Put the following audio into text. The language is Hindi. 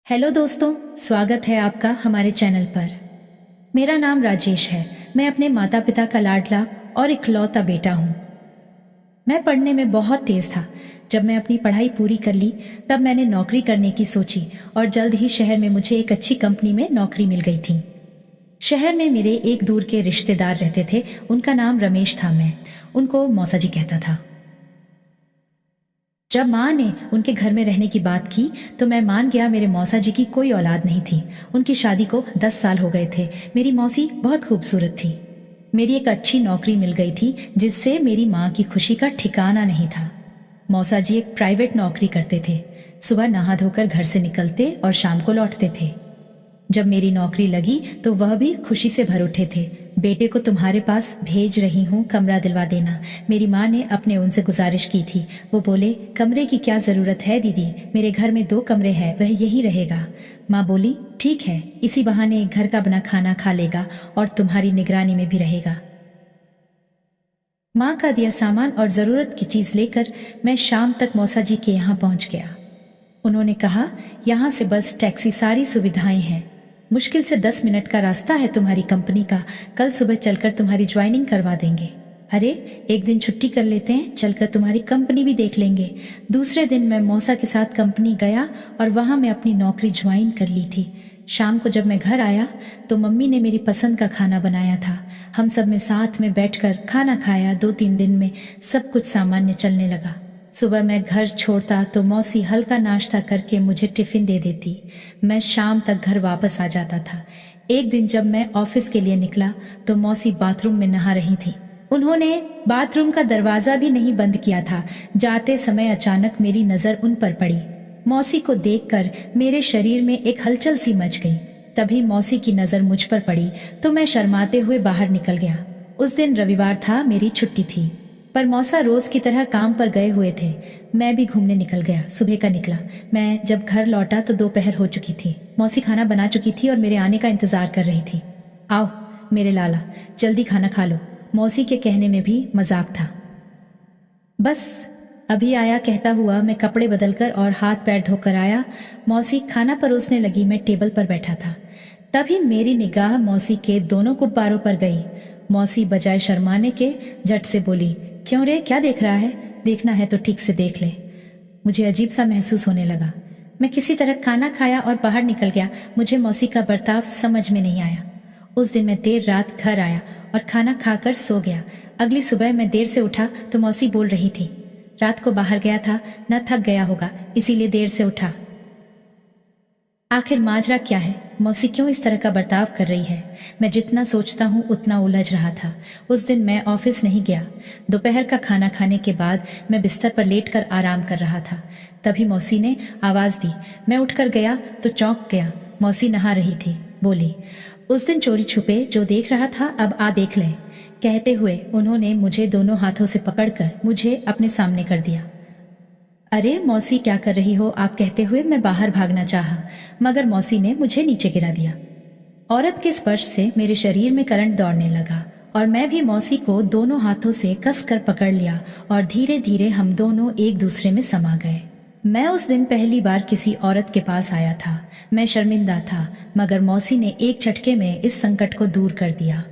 हेलो दोस्तों, स्वागत है आपका हमारे चैनल पर। मेरा नाम राजेश है। मैं अपने माता पिता का लाडला और इकलौता बेटा हूँ। मैं पढ़ने में बहुत तेज था। जब मैं अपनी पढ़ाई पूरी कर ली तब मैंने नौकरी करने की सोची और जल्द ही शहर में मुझे एक अच्छी कंपनी में नौकरी मिल गई थी। शहर में मेरे एक दूर के रिश्तेदार रहते थे। उनका नाम रमेश था। मैं उनको मौसा जी कहता था। जब माँ ने उनके घर में रहने की बात की तो मैं मान गया। मेरे मौसा जी की कोई औलाद नहीं थी। उनकी शादी को 10 साल हो गए थे। मेरी मौसी बहुत खूबसूरत थी। मेरी एक अच्छी नौकरी मिल गई थी जिससे मेरी माँ की खुशी का ठिकाना नहीं था। मौसा जी एक प्राइवेट नौकरी करते थे। सुबह नहा धोकर घर से निकलते और शाम को लौटते थे। जब मेरी नौकरी लगी तो वह भी खुशी से भर उठे थे। बेटे को तुम्हारे पास भेज रही हूँ, कमरा दिलवा देना। मेरी माँ ने अपने उनसे गुजारिश की थी। वो बोले, कमरे की क्या जरूरत है दीदी, मेरे घर में 2 कमरे हैं, वह यही रहेगा। माँ बोली, ठीक है, इसी बहाने एक घर का बना खाना खा लेगा और तुम्हारी निगरानी में भी रहेगा। माँ का दिया सामान और जरूरत की चीज लेकर मैं शाम तक मौसा जी के यहाँ पहुंच गया। उन्होंने कहा, यहाँ से बस टैक्सी, सारी सुविधाएं हैं। मुश्किल से 10 मिनट का रास्ता है तुम्हारी कंपनी का। कल सुबह चलकर तुम्हारी ज्वाइनिंग करवा देंगे। अरे, एक दिन छुट्टी कर लेते हैं, चलकर तुम्हारी कंपनी भी देख लेंगे। दूसरे दिन मैं मौसा के साथ कंपनी गया और वहां मैं अपनी नौकरी ज्वाइन कर ली थी। शाम को जब मैं घर आया तो मम्मी ने मेरी पसंद का खाना बनाया था। हम सब ने साथ में बैठकर खाना खाया। 2-3 दिन में सब कुछ सामान्य चलने लगा। सुबह मैं घर छोड़ता तो मौसी हल्का नाश्ता करके मुझे टिफिन दे देती। मैं शाम तक घर वापस आ जाता था। एक दिन जब मैं ऑफिस के लिए निकला तो मौसी बाथरूम में नहा रही थी। उन्होंने बाथरूम का दरवाजा भी नहीं बंद किया था। जाते समय अचानक मेरी नजर उन पर पड़ी। मौसी को देखकर मेरे शरीर में एक हलचल सी मच गई। तभी मौसी की नजर मुझ पर पड़ी तो मैं शर्माते हुए बाहर निकल गया। उस दिन रविवार था, मेरी छुट्टी थी, पर मौसा रोज की तरह काम पर गए हुए थे। मैं भी घूमने निकल गया। सुबह का निकला। मैं जब घर लौटा तो दोपहर हो चुकी थी। मौसी खाना बना चुकी थी और मेरे आने का इंतजार कर रही थी। आओ मेरे लाला, जल्दी खाना खा लो। मौसी के कहने में भी मजाक था। बस अभी आया कहता हुआ मैं कपड़े बदलकर और हाथ पैर धोकर आया। मौसी खाना परोसने लगी। मैं टेबल पर बैठा था। तभी मेरी निगाह मौसी के दोनों गुब्बारों पर गई। मौसी बजाय शर्माने के झट से बोली, क्यों रे, क्या देख रहा है? देखना है तो ठीक से देख ले। मुझे अजीब सा महसूस होने लगा। मैं किसी तरह खाना खाया और बाहर निकल गया। मुझे मौसी का बर्ताव समझ में नहीं आया। उस दिन मैं देर रात घर आया और खाना खाकर सो गया। अगली सुबह मैं देर से उठा तो मौसी बोल रही थी, रात को बाहर गया था, न थक गया होगा इसीलिए देर से उठा। आखिर माजरा क्या है? मौसी क्यों इस तरह का बर्ताव कर रही है? मैं जितना सोचता हूँ उतना उलझ रहा था। उस दिन मैं ऑफिस नहीं गया। दोपहर का खाना खाने के बाद मैं बिस्तर पर लेटकर आराम कर रहा था। तभी मौसी ने आवाज दी। मैं उठकर गया तो चौंक गया। मौसी नहा रही थी। बोली, उस दिन चोरी छुपे जो देख रहा था अब आ देख ले। कहते हुए उन्होंने मुझे दोनों हाथों से पकड़कर मुझे अपने सामने कर दिया। अरे मौसी, क्या कर रही हो आप? कहते हुए मैं बाहर भागना चाहा, मगर मौसी ने मुझे नीचे गिरा दिया। औरत के स्पर्श से मेरे शरीर में करंट दौड़ने लगा और मैं भी मौसी को दोनों हाथों से कसकर पकड़ लिया और धीरे धीरे हम दोनों एक दूसरे में समा गए। मैं उस दिन पहली बार किसी औरत के पास आया था। मैं शर्मिंदा था, मगर मौसी ने एक झटके में इस संकट को दूर कर दिया।